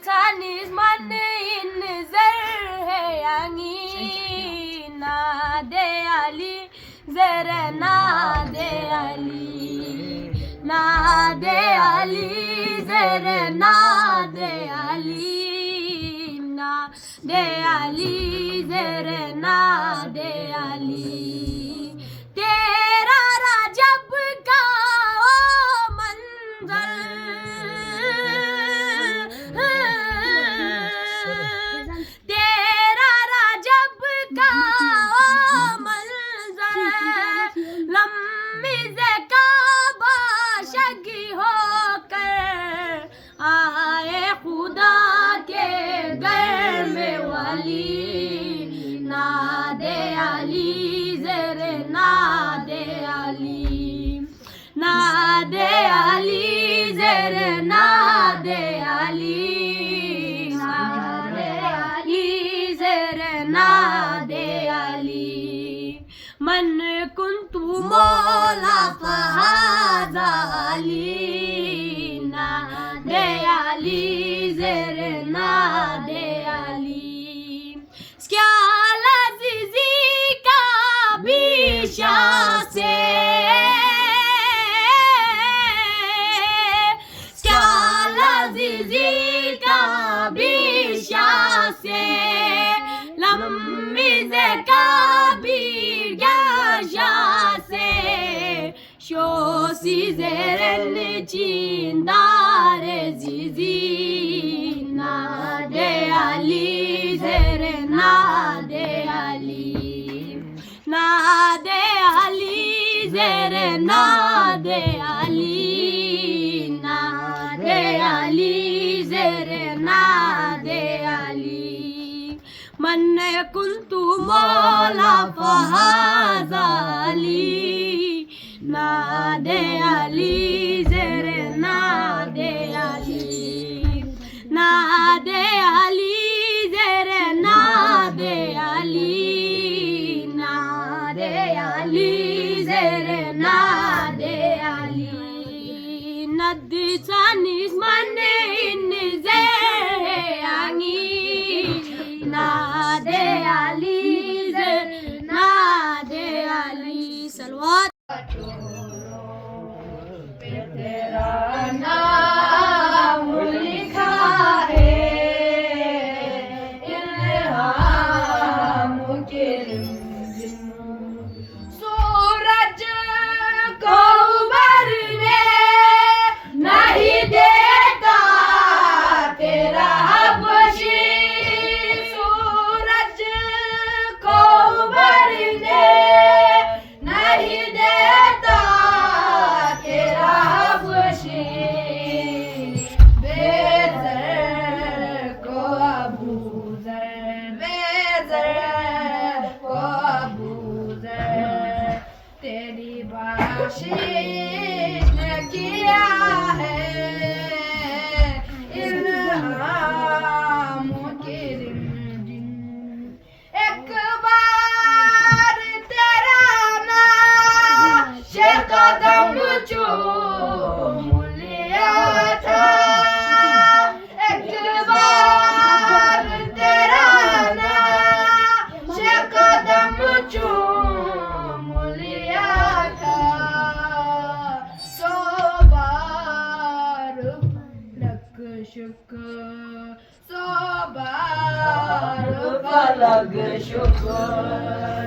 Chinese money in Zerheyangi na de Ali Zere na de Ali na de Ali Zere na de Ali na de Ali Zere na de Ali तेरा राजब का ओ मंजर तेरा राजब का ओ मंजर लम्बी से काबा Shuggie होकर आए खुदा के घर में वली ना दे अली जरे ना दे अली ना दे अली जरे ना दे अली ना दे अली जरे ना दे अली मन कुंतु मौला फहाजा अली ना दे अली जरे ना दे अली क्या लज़ीज़ी का बीशा से क्या लज़ीज़ी का बीशा से लम्बी से काबीर गाशा से शोसी ज़ेरन चिंदार ज़ीज़ी ना दे अली ज़ेरे ना दे अली ना दे अली ज़ेरे ना दे अली ना दे अली ज़ेरे ना दे अली मन कुंतु मौला फहाजा अली ना दे अली ज़ेरे ना दे अली ना दे अली ज़ेरे ना दे अली ना दे अली ज़ेरे ना दे अली नदी चानीस मने इन ज़ेयांगी ना दे अली ज़ेरे ना दे अली सलवात तेरा नाम लिखा है इल्हाम के सूरज को उभरने नहीं देता तेरा हबशी सूरज को उभरने नहीं देता तेरा हबशी बेज़र को अबूज़र बेज़र को अबूज़र तेरी बख्शिश ने किया है इल्हाम के रिमझिम एक बार तेरा नाश कदम चूम लिया था एक बार तेरा नाश कदम चूम लिया था सौ बार लग शुक्र सौ बार फलक शुक्र